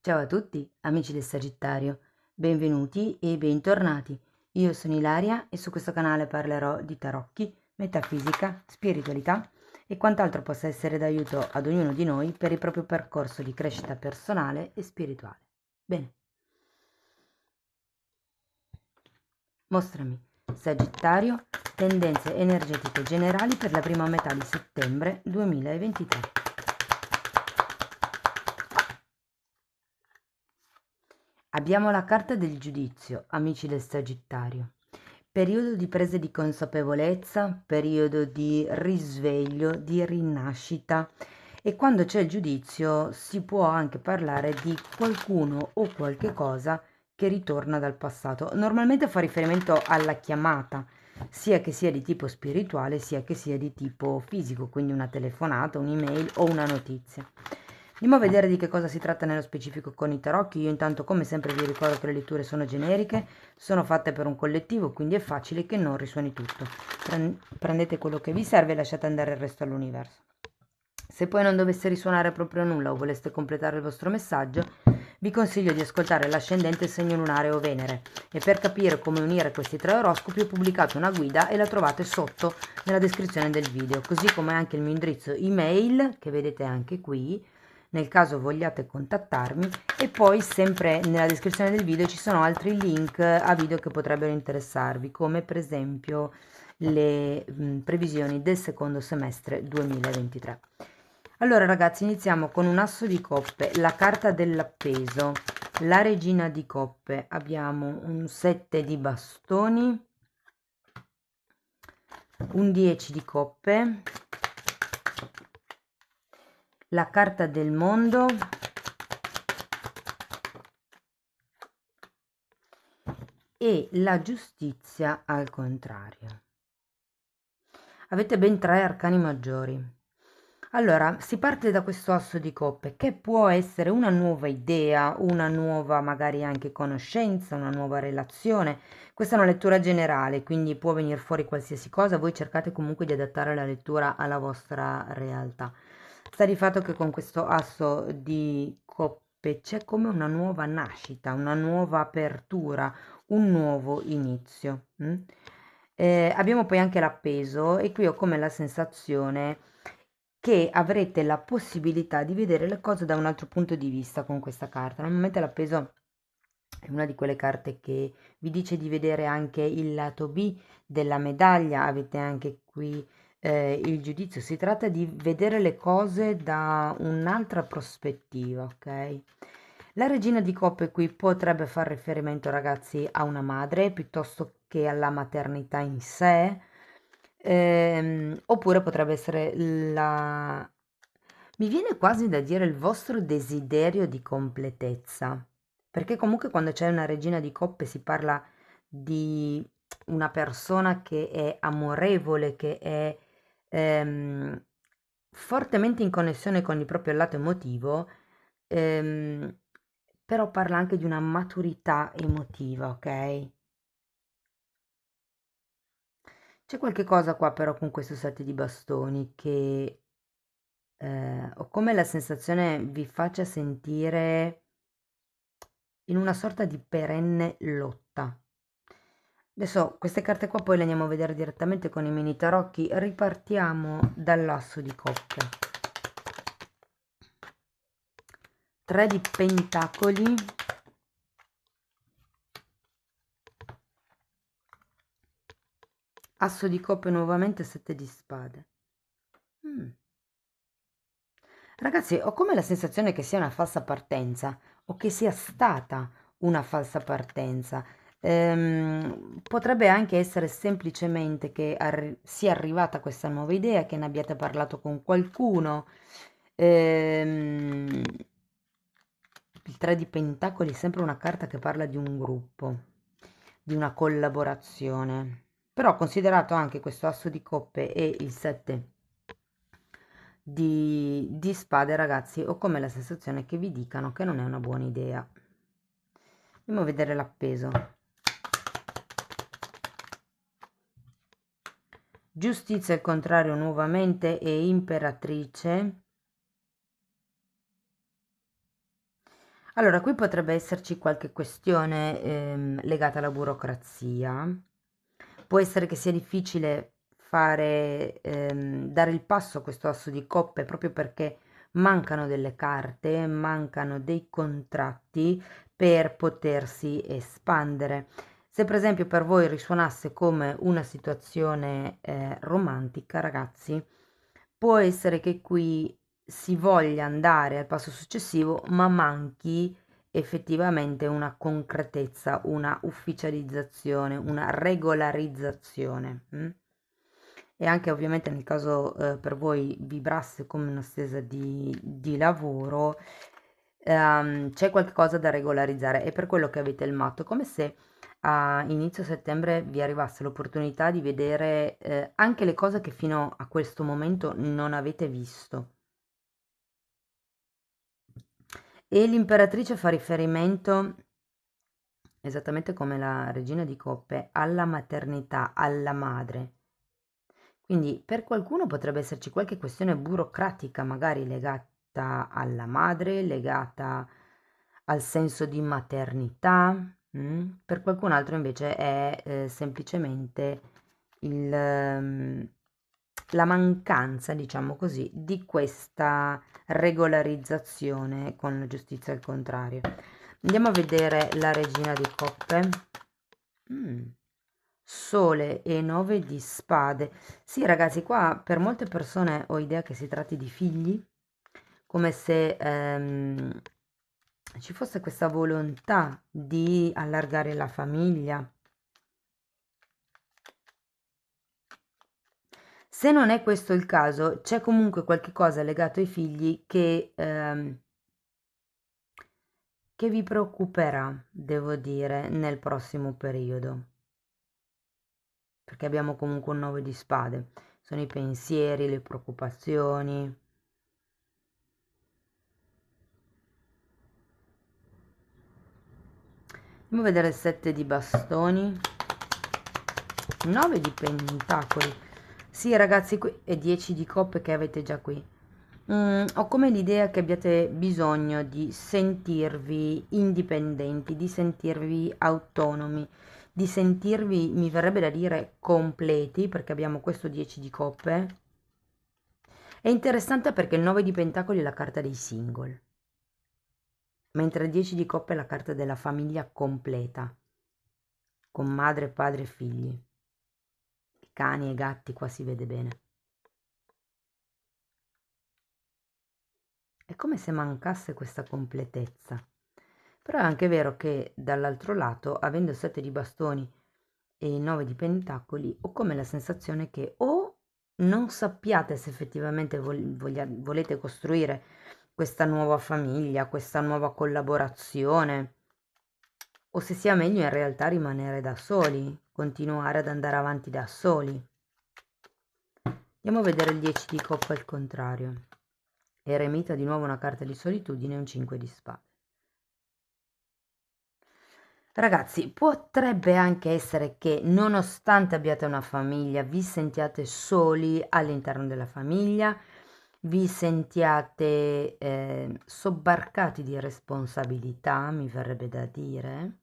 Ciao a tutti, amici del Sagittario, benvenuti e bentornati. Io sono Ilaria e su questo canale parlerò di tarocchi, metafisica, spiritualità e quant'altro possa essere d'aiuto ad ognuno di noi per il proprio percorso di crescita personale e spirituale. Bene, mostrami, Sagittario, tendenze energetiche generali per la prima metà di settembre 2023. Abbiamo la carta del giudizio, amici del Sagittario. Periodo di presa di consapevolezza, periodo di risveglio, di rinascita e quando c'è il giudizio si può anche parlare di qualcuno o qualche cosa che ritorna dal passato. Normalmente fa riferimento alla chiamata, sia che sia di tipo spirituale, sia che sia di tipo fisico, quindi una telefonata, un'email o una notizia. Andiamo a vedere di che cosa si tratta nello specifico con i tarocchi. Io intanto come sempre vi ricordo che le letture sono generiche, sono fatte per un collettivo, quindi è facile che non risuoni tutto. Prendete quello che vi serve e lasciate andare il resto all'universo. Se poi non dovesse risuonare proprio nulla o voleste completare il vostro messaggio, vi consiglio di ascoltare l'ascendente, il segno lunare o Venere e per capire come unire questi tre oroscopi ho pubblicato una guida e la trovate sotto nella descrizione del video, così come anche il mio indirizzo email che vedete anche qui nel caso vogliate contattarmi, e poi sempre nella descrizione del video ci sono altri link a video che potrebbero interessarvi, come per esempio le previsioni del secondo semestre 2023. Allora ragazzi, iniziamo con un asso di coppe, la carta dell'appeso, la regina di coppe, abbiamo un 7 di bastoni, un 10 di coppe, la carta del mondo e la giustizia al contrario. Avete ben tre arcani maggiori. Allora, si parte da questo asso di coppe che può essere una nuova idea, una nuova magari anche conoscenza, una nuova relazione. Questa è una lettura generale, quindi può venire fuori qualsiasi cosa, voi cercate comunque di adattare la lettura alla vostra realtà. Sta di fatto che con questo asso di coppe c'è come una nuova nascita, una nuova apertura, un nuovo inizio. Abbiamo poi anche l'appeso e qui ho come la sensazione che avrete la possibilità di vedere le cose da un altro punto di vista con questa carta. Normalmente l'appeso è una di quelle carte che vi dice di vedere anche il lato B della medaglia, avete anche qui il giudizio, si tratta di vedere le cose da un'altra prospettiva, ok? La regina di coppe qui potrebbe far riferimento, ragazzi, a una madre piuttosto che alla maternità in sé, oppure potrebbe essere la... Mi viene quasi da dire il vostro desiderio di completezza, perché comunque quando c'è una regina di coppe si parla di una persona che è amorevole, che è ehm, fortemente in connessione con il proprio lato emotivo, ehm, però parla anche di una maturità emotiva, ok? C'è qualche cosa qua però con questo set di bastoni che ho come la sensazione vi faccia sentire in una sorta di perenne lotta. Adesso queste carte qua poi le andiamo a vedere direttamente con i mini tarocchi. Ripartiamo dall'asso di coppe. 3 di pentacoli, asso di coppe nuovamente, 7 di spade. Ragazzi, ho come la sensazione che sia una falsa partenza o che sia stata una falsa partenza. Potrebbe anche essere semplicemente che sia arrivata questa nuova idea, che ne abbiate parlato con qualcuno. Ehm, il 3 di Pentacoli è sempre una carta che parla di un gruppo, di una collaborazione. Però considerato anche questo asso di coppe e il 7 di spade, ragazzi, ho come la sensazione che vi dicano che non è una buona idea. Andiamo a vedere l'appeso. Giustizia al contrario nuovamente e imperatrice. Allora, qui potrebbe esserci qualche questione legata alla burocrazia. Può essere che sia difficile fare, dare il passo a questo asso di coppe proprio perché mancano delle carte, mancano dei contratti per potersi espandere. Se per esempio per voi risuonasse come una situazione romantica, ragazzi, può essere che qui si voglia andare al passo successivo, ma manchi effettivamente una concretezza, una ufficializzazione, una regolarizzazione. E anche ovviamente nel caso per voi vibrasse come una stesa di lavoro, c'è qualcosa da regolarizzare. È per quello che avete il matto, come se a inizio settembre vi arrivasse l'opportunità di vedere anche le cose che fino a questo momento non avete visto. E l'imperatrice fa riferimento, esattamente come la regina di coppe, alla maternità, alla madre. Quindi per qualcuno potrebbe esserci qualche questione burocratica, magari legata alla madre, legata al senso di maternità. Per qualcun altro invece è semplicemente la mancanza, diciamo così, di questa regolarizzazione con la giustizia al contrario. Andiamo a vedere la regina di coppe. Mm. Sole e 9 di spade. Sì, ragazzi, qua per molte persone ho idea che si tratti di figli, come se ci fosse questa volontà di allargare la famiglia. Se non è questo il caso, c'è comunque qualche cosa legato ai figli che vi preoccuperà, devo dire, nel prossimo periodo. Perché abbiamo comunque un 9 di spade. Sono i pensieri, le preoccupazioni. Andiamo a vedere il 7 di bastoni, 9 di pentacoli. Sì, ragazzi, qui e 10 di coppe che avete già qui. Ho come l'idea che abbiate bisogno di sentirvi indipendenti, di sentirvi autonomi, di sentirvi, mi verrebbe da dire, completi, perché abbiamo questo 10 di coppe. È interessante perché il 9 di pentacoli è la carta dei single, mentre il 10 di coppe è la carta della famiglia completa, con madre, padre e figli. Cani e gatti qua si vede bene. È come se mancasse questa completezza. Però è anche vero che dall'altro lato, avendo il 7 di bastoni e il 9 di pentacoli, ho come la sensazione che o non sappiate se effettivamente volete costruire questa nuova famiglia, questa nuova collaborazione, o se sia meglio in realtà rimanere da soli, continuare ad andare avanti da soli. Andiamo a vedere il 10 di coppa al contrario. Eremita di nuovo una carta di solitudine e un 5 di spade. Ragazzi, potrebbe anche essere che nonostante abbiate una famiglia, vi sentiate soli all'interno della famiglia, vi sentiate sobbarcati di responsabilità, mi verrebbe da dire.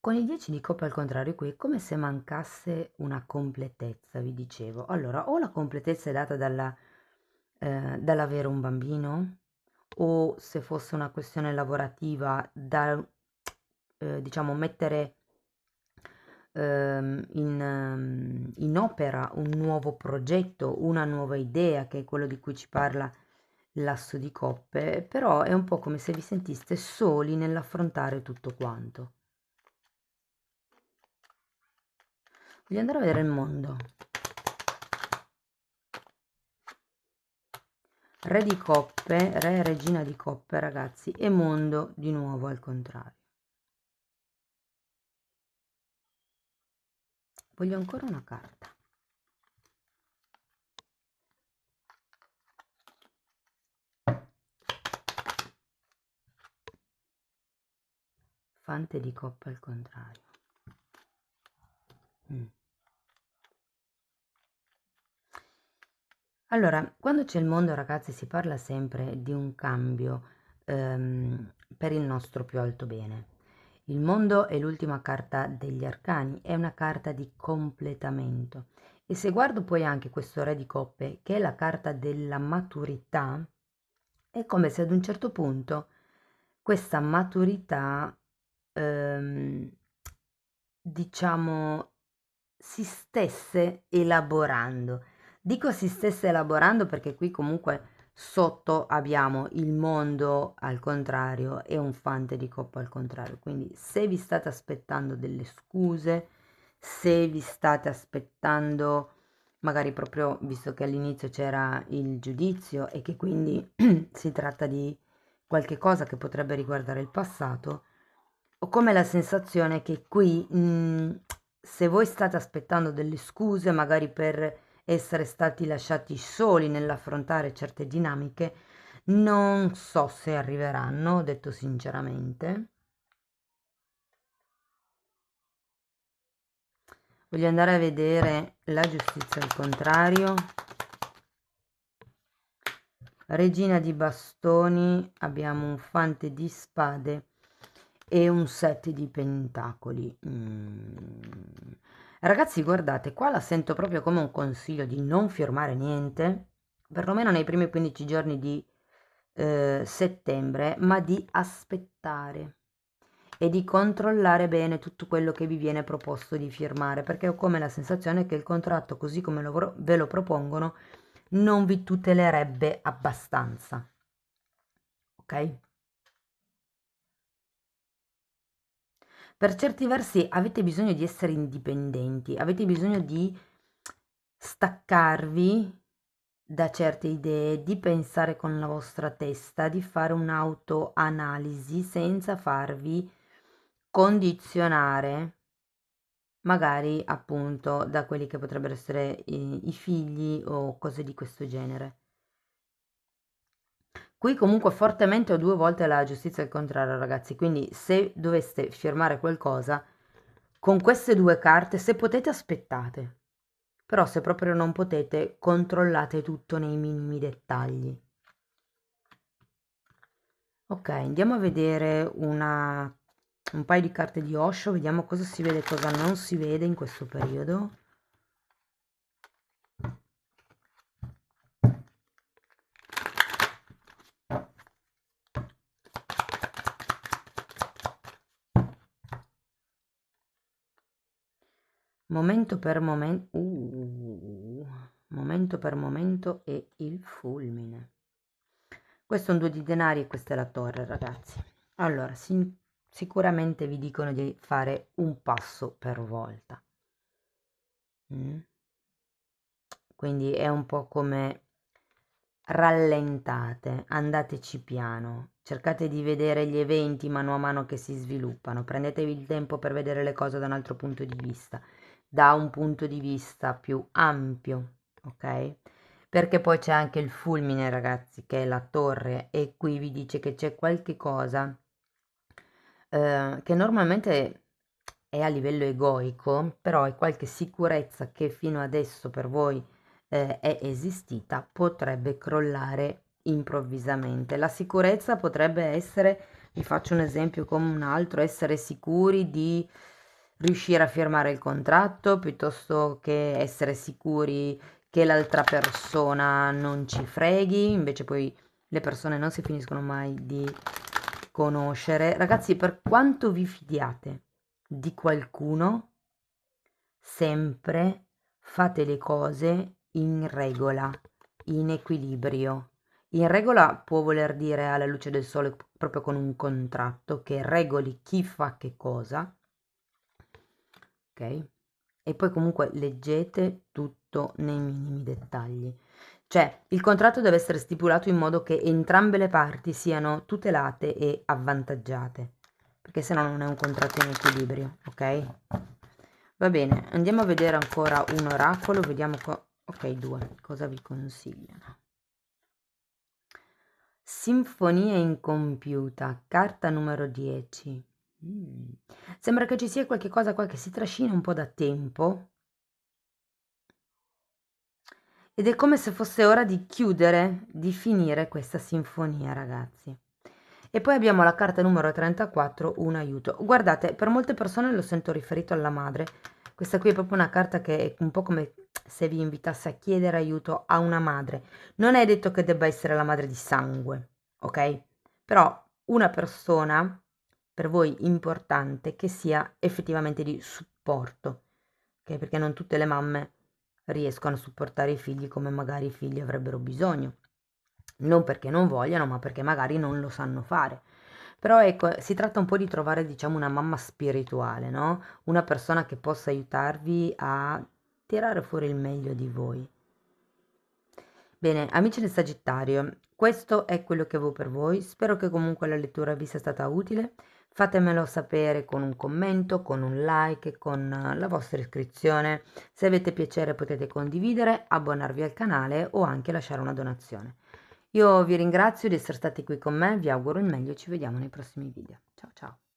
Con i 10 di coppa al contrario qui è come se mancasse una completezza, vi dicevo. Allora, o la completezza è data dall'avere un bambino, o se fosse una questione lavorativa, da diciamo mettere in opera un nuovo progetto, una nuova idea, che è quello di cui ci parla l'asso di coppe, però è un po' come se vi sentiste soli nell'affrontare tutto quanto. Voglio andare a vedere il mondo. Re di coppe, re e regina di coppe, ragazzi, e mondo di nuovo al contrario. Voglio ancora una carta. Fante di coppe al contrario. Allora, quando c'è il mondo, ragazzi, si parla sempre di un cambio per il nostro più alto bene. Il mondo è l'ultima carta degli arcani, è una carta di completamento. E se guardo poi anche questo Re di Coppe, che è la carta della maturità, è come se ad un certo punto questa maturità, ehm, diciamo, si stesse elaborando. Dico si stesse elaborando perché qui comunque sotto abbiamo il mondo al contrario e un fante di coppa al contrario. Quindi se vi state aspettando delle scuse, se vi state aspettando, magari proprio visto che all'inizio c'era il giudizio e che quindi si tratta di qualche cosa che potrebbe riguardare il passato, ho come la sensazione che qui, se voi state aspettando delle scuse, magari per essere stati lasciati soli nell'affrontare certe dinamiche, non so se arriveranno, detto sinceramente. Voglio andare a vedere la giustizia al contrario. Regina di bastoni, abbiamo un fante di spade e un set di pentacoli. Ragazzi, guardate, qua la sento proprio come un consiglio di non firmare niente, perlomeno nei primi 15 giorni di settembre, ma di aspettare e di controllare bene tutto quello che vi viene proposto di firmare, perché ho come la sensazione che il contratto, così come ve lo propongono, non vi tutelerebbe abbastanza, ok? Per certi versi avete bisogno di essere indipendenti, avete bisogno di staccarvi da certe idee, di pensare con la vostra testa, di fare un'autoanalisi senza farvi condizionare magari appunto da quelli che potrebbero essere i figli o cose di questo genere. Qui comunque fortemente ho 2 volte la giustizia al contrario, ragazzi, quindi se doveste firmare qualcosa, con queste 2 carte, se potete aspettate, però se proprio non potete, controllate tutto nei minimi dettagli. Ok, andiamo a vedere un paio di carte di Osho, vediamo cosa si vede e cosa non si vede in questo periodo. Momento per momento, momento per momento e il fulmine. Questo è un 2 di denari e questa è la torre, ragazzi. Allora, sicuramente vi dicono di fare un passo per volta. Quindi è un po' come rallentate, andateci piano, cercate di vedere gli eventi mano a mano che si sviluppano, prendetevi il tempo per vedere le cose da un altro punto di vista, da un punto di vista più ampio, ok? Perché poi c'è anche il fulmine, ragazzi, che è la torre, e qui vi dice che c'è qualche cosa che normalmente è a livello egoico, però è qualche sicurezza che fino adesso per voi è esistita, potrebbe crollare improvvisamente. La sicurezza potrebbe essere, vi faccio un esempio come un altro, essere sicuri di riuscire a firmare il contratto piuttosto che essere sicuri che l'altra persona non ci freghi, invece poi le persone non si finiscono mai di conoscere. Ragazzi, per quanto vi fidiate di qualcuno, sempre fate le cose in regola, in equilibrio. In regola può voler dire alla luce del sole proprio con un contratto che regoli chi fa che cosa, ok? E poi comunque leggete tutto nei minimi dettagli. Cioè, il contratto deve essere stipulato in modo che entrambe le parti siano tutelate e avvantaggiate, perché se no non è un contratto in equilibrio, ok? Va bene, andiamo a vedere ancora un oracolo, vediamo ok, 2, cosa vi consigliano. Sinfonia incompiuta, carta numero 10. Sembra che ci sia qualche cosa qua che si trascina un po' da tempo ed è come se fosse ora di chiudere, di finire questa sinfonia, ragazzi. E poi abbiamo la carta numero 34, un aiuto. Guardate, per molte persone lo sento riferito alla madre. Questa qui è proprio una carta che è un po' come se vi invitasse a chiedere aiuto a una madre. Non è detto che debba essere la madre di sangue, ok? Però una persona per voi importante che sia effettivamente di supporto, ok? Perché non tutte le mamme riescono a supportare i figli come magari i figli avrebbero bisogno. Non perché non vogliano, ma perché magari non lo sanno fare. Però ecco, si tratta un po' di trovare, diciamo, una mamma spirituale, no? Una persona che possa aiutarvi a tirare fuori il meglio di voi. Bene, amici del Sagittario, questo è quello che avevo per voi. Spero che comunque la lettura vi sia stata utile. Fatemelo sapere con un commento, con un like, con la vostra iscrizione. Se avete piacere potete condividere, abbonarvi al canale o anche lasciare una donazione. Io vi ringrazio di essere stati qui con me, vi auguro il meglio e ci vediamo nei prossimi video. Ciao ciao!